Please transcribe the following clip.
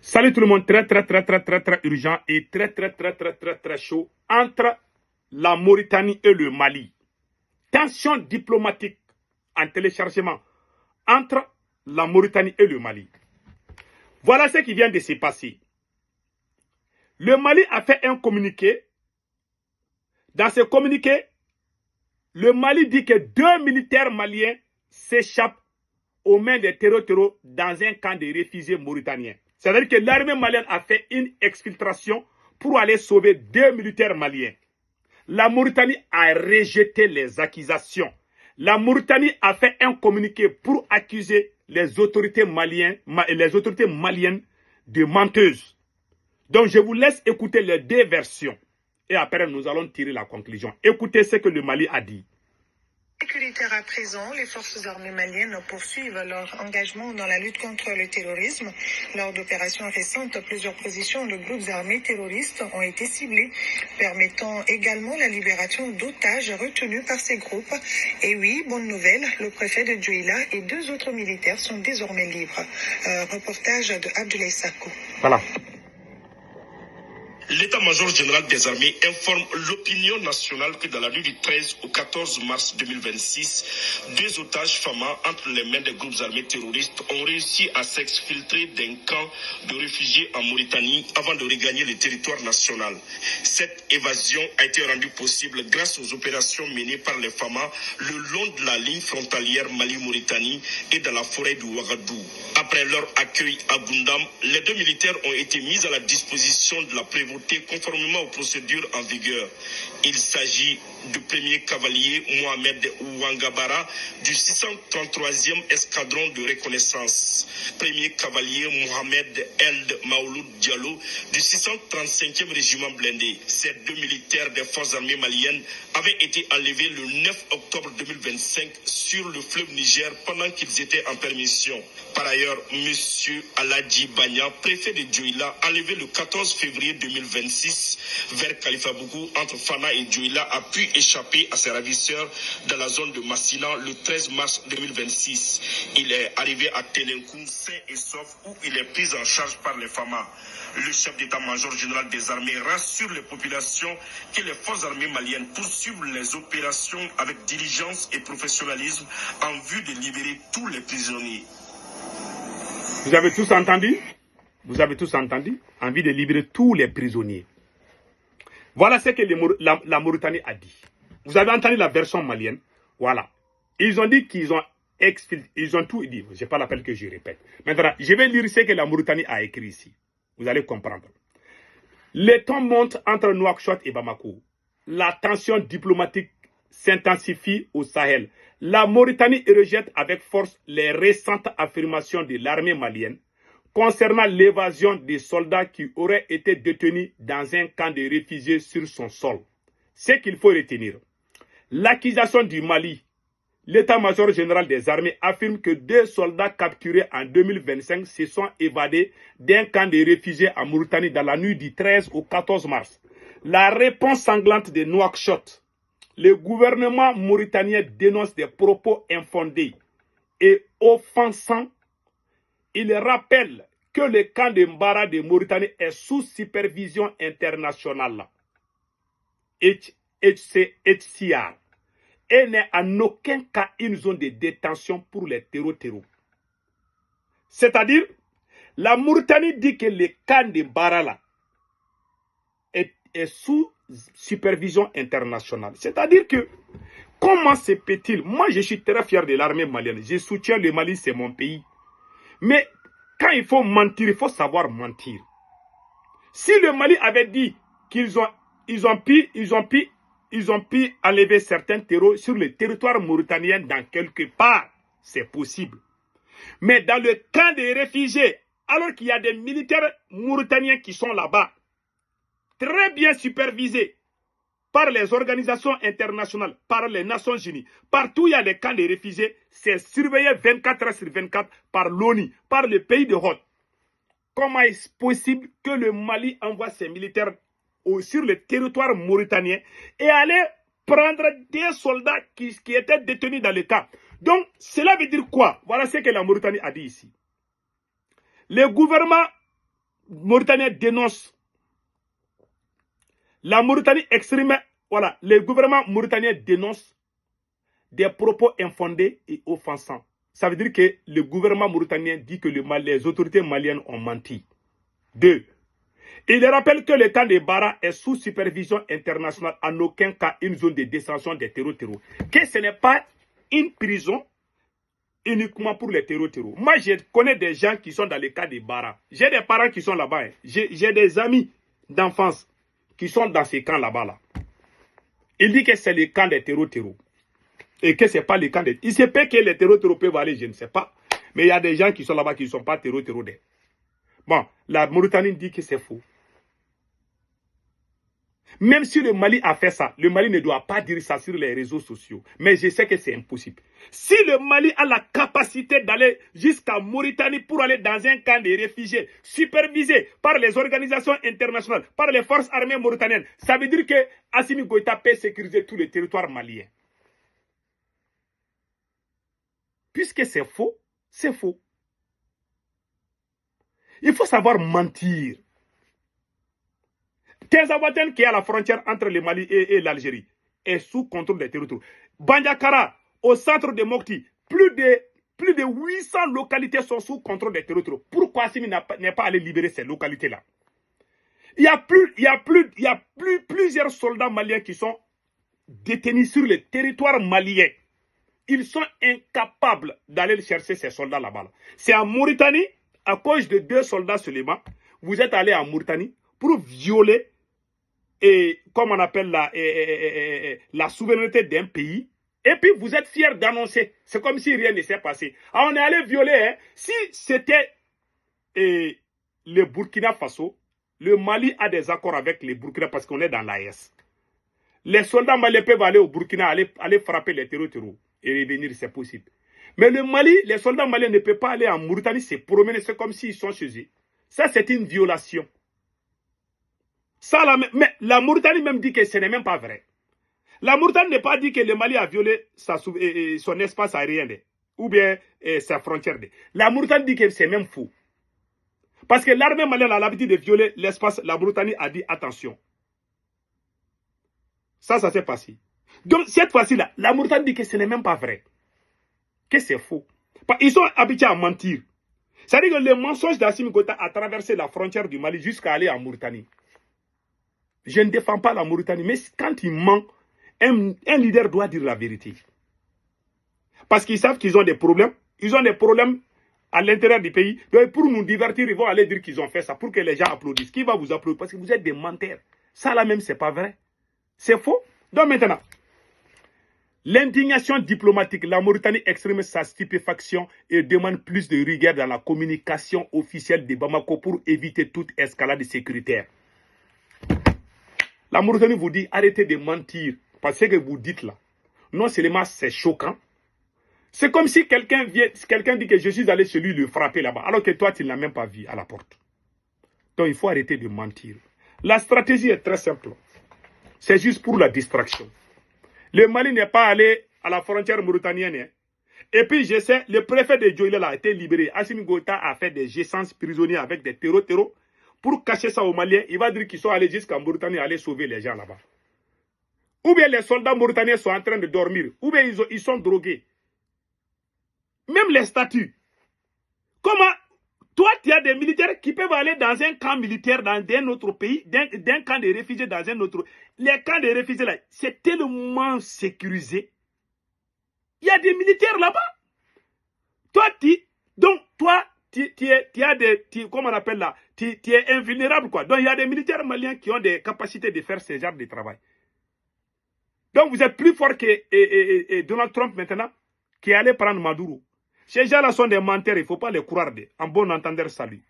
Salut tout le monde, très urgent et très chaud entre la Mauritanie et le Mali. Tension diplomatique en téléchargement entre la Mauritanie et le Mali. Voilà ce qui vient de se passer. Le Mali a fait un communiqué. Dans ce communiqué, le Mali dit que 2 militaires maliens s'échappent aux mains des terreaux dans un camp de réfugiés mauritaniens. C'est-à-dire que l'armée malienne a fait une exfiltration pour aller sauver 2 militaires maliens. La Mauritanie a rejeté les accusations. La Mauritanie a fait un communiqué pour accuser les autorités maliennes de menteuses. Donc je vous laisse écouter les deux versions. Et après nous allons tirer la conclusion. Écoutez ce que le Mali a dit. Sécuritaire à présent, les forces armées maliennes poursuivent leur engagement dans la lutte contre le terrorisme. Lors d'opérations récentes, plusieurs positions de groupes armés terroristes ont été ciblées, permettant également la libération d'otages retenus par ces groupes. Et oui, bonne nouvelle, le préfet de Djouila et 2 autres militaires sont désormais libres. Reportage de Abdoulaye Sakou. Voilà. L'état-major général des armées informe l'opinion nationale que dans la nuit du 13 au 14 mars 2026, 2 otages FAMA entre les mains des groupes armés terroristes ont réussi à s'exfiltrer d'un camp de réfugiés en Mauritanie avant de regagner le territoire national. Cette évasion a été rendue possible grâce aux opérations menées par les FAMA le long de la ligne frontalière Mali-Mauritanie et dans la forêt du Ouagadou. Après leur accueil à Goundam, les 2 militaires ont été mis à la disposition de la prévôté conformément aux procédures en vigueur. Il s'agit du premier cavalier Mohamed Ouangabara du 633e escadron de reconnaissance, premier cavalier Mohamed Eld Maouloud Diallo du 635e régiment blindé. Ces 2 militaires des forces armées maliennes avaient été enlevés le 9 octobre 2025 sur le fleuve Niger pendant qu'ils étaient en permission. Par ailleurs, M. Aladji Banya, préfet de Djouila, enlevé le 14 février 2026 vers Khalifa Bougou entre Fana et Djouila, a pu échapper à ses ravisseurs dans la zone de Massina le 13 mars 2026. Il est arrivé à Télenkou sain et sauf où il est pris en charge par les FAMA. Le chef d'état-major général des armées rassure les populations que les forces armées maliennes poursuivent les opérations avec diligence et professionnalisme en vue de libérer tous les prisonniers. Vous avez tous entendu? Vous avez tous entendu? Envie de libérer tous les prisonniers. Voilà ce que la Mauritanie a dit. Vous avez entendu la version malienne? Voilà. Ils ont dit qu'ils ont exfiltré. Ils ont tout dit. Je n'ai pas l'appel que je répète. Maintenant, je vais lire ce que la Mauritanie a écrit ici. Vous allez comprendre. Les temps montent entre Nouakchott et Bamako. La tension diplomatique s'intensifie au Sahel. La Mauritanie rejette avec force les récentes affirmations de l'armée malienne concernant l'évasion des soldats qui auraient été détenus dans un camp de réfugiés sur son sol. Ce qu'il faut retenir, l'accusation du Mali, l'état-major général des armées affirme que 2 soldats capturés en 2025 se sont évadés d'un camp de réfugiés en Mauritanie dans la nuit du 13 au 14 mars. La réponse sanglante de Nouakchott, le gouvernement mauritanien dénonce des propos infondés et offensants. Il rappelle que le camp de Mbara de Mauritanie est sous supervision internationale, HCR, et n'est en aucun cas une zone de détention pour les terreaux. C'est-à-dire, la Mauritanie dit que le camp de Mbara est sous supervision internationale. C'est-à-dire que, comment se peut-il? Moi, je suis très fier de l'armée malienne. Je soutiens le Mali, c'est mon pays. Mais quand il faut mentir, il faut savoir mentir. Si le Mali avait dit qu'ils ont pu enlever certains terreaux sur le territoire mauritanien dans quelque part, c'est possible. Mais dans le camp des réfugiés, alors qu'il y a des militaires mauritaniens qui sont là-bas, très bien supervisés par les organisations internationales, par les Nations Unies, partout où il y a des camps de réfugiés, c'est surveillé 24 heures sur 24 par l'ONU, par le pays de hôte. Comment est-ce possible que le Mali envoie ses militaires sur le territoire mauritanien et aller prendre des soldats qui étaient détenus dans le camp? Donc, cela veut dire quoi? Voilà ce que la Mauritanie a dit ici. Le gouvernement Mauritaniens dénoncent. La Mauritanie exprime, voilà, le gouvernement mauritanien dénonce des propos infondés et offensants. Ça veut dire que le gouvernement mauritanien dit que les autorités maliennes ont menti. 2. Il rappelle que le camp de Bara est sous supervision internationale, en aucun cas une zone de détention des terreaux. Que ce n'est pas une prison uniquement pour les terreaux. Moi, je connais des gens qui sont dans le cas de Bara. J'ai des parents qui sont là-bas. Hein. J'ai des amis d'enfance qui sont dans ces camps là-bas. Là. Il dit que c'est le camp des terreaux. Et que ce n'est pas le camp des... Il se peut que les terreaux peuvent aller, je ne sais pas. Mais il y a des gens qui sont là-bas qui ne sont pas terreaux. Bon, la Mauritanie dit que c'est faux. Même si le Mali a fait ça, le Mali ne doit pas dire ça sur les réseaux sociaux. Mais je sais que c'est impossible. Si le Mali a la capacité d'aller jusqu'à Mauritanie pour aller dans un camp de réfugiés supervisé par les organisations internationales, par les forces armées mauritaniennes, ça veut dire que Assimi Goïta peut sécuriser tout le territoire malien. Puisque c'est faux, c'est faux. Il faut savoir mentir. Tezawaten, qui est à la frontière entre le Mali et l'Algérie, est sous contrôle des territoires. Bandiakara, au centre de Mopti, plus de 800 localités sont sous contrôle des territoires. Pourquoi Assimi n'est pas allé libérer ces localités-là? Il y a plusieurs soldats maliens qui sont détenus sur le territoire malien. Ils sont incapables d'aller chercher ces soldats là-bas. C'est en Mauritanie, à cause de 2 soldats seulement, vous êtes allé en Mauritanie pour violer, comme on appelle la souveraineté d'un pays. Et puis vous êtes fiers d'annoncer. C'est comme si rien ne s'est passé. Alors on est allé violer. Hein. Si c'était le Burkina Faso, le Mali a des accords avec les Burkina parce qu'on est dans l'AES. Les soldats maliens peuvent aller au Burkina, aller frapper les terreaux et revenir, c'est possible. Mais le Mali, les soldats maliens ne peuvent pas aller en Mauritanie se promener, c'est comme s'ils sont chez eux. Ça, c'est une violation. Ça, mais la Mauritanie même dit que ce n'est même pas vrai. La Mauritanie n'est pas dit que le Mali a violé son espace aérien ou bien sa frontière. La Mauritanie dit que c'est même faux. Parce que l'armée malienne a l'habitude de violer l'espace. La Mauritanie a dit attention. Ça s'est passé. Donc cette fois-ci-là, la Mauritanie dit que ce n'est même pas vrai. Que c'est faux. Ils sont habitués à mentir. C'est-à-dire que le mensonge d'Assimi Goïta a traversé la frontière du Mali jusqu'à aller en Mauritanie. Je ne défends pas la Mauritanie, mais quand il ment, un leader doit dire la vérité. Parce qu'ils savent qu'ils ont des problèmes. Ils ont des problèmes à l'intérieur du pays. Donc pour nous divertir, ils vont aller dire qu'ils ont fait ça pour que les gens applaudissent. Qui va vous applaudir? Parce que vous êtes des menteurs. Ça là même, c'est pas vrai. C'est faux. Donc maintenant, l'indignation diplomatique, la Mauritanie exprime sa stupéfaction et demande plus de rigueur dans la communication officielle de Bamako pour éviter toute escalade sécuritaire. La Mauritanie vous dit arrêtez de mentir parce que vous dites là. Non seulement c'est choquant, c'est comme si quelqu'un dit que je suis allé chez lui le frapper là-bas, alors que toi tu ne l'as même pas vu à la porte. Donc il faut arrêter de mentir. La stratégie est très simple. C'est juste pour la distraction. Le Mali n'est pas allé à la frontière mauritanienne. Hein. Et puis, je sais, le préfet de Djoïla a été libéré. Assimi Goïta a fait des essences prisonniers avec des terreaux. Pour cacher ça aux Maliens, il va dire qu'ils sont allés jusqu'en Mauritanie aller sauver les gens là-bas. Ou bien les soldats mauritaniens sont en train de dormir. Ou bien ils sont drogués. Même les statuts. Comment toi, tu as des militaires qui peuvent aller dans un camp militaire dans un autre pays, d'un camp de réfugiés dans un autre. Les camps de réfugiés là, c'est tellement sécurisé. Il y a des militaires là-bas. Toi, comment on appelle là, tu es invulnérable quoi. Donc il y a des militaires maliens qui ont des capacités de faire ce genre de travail. Donc vous êtes plus fort que Donald Trump maintenant, qui est allé prendre Maduro. Ces gens-là sont des menteurs, il ne faut pas les croire. En bon entendeur, salut.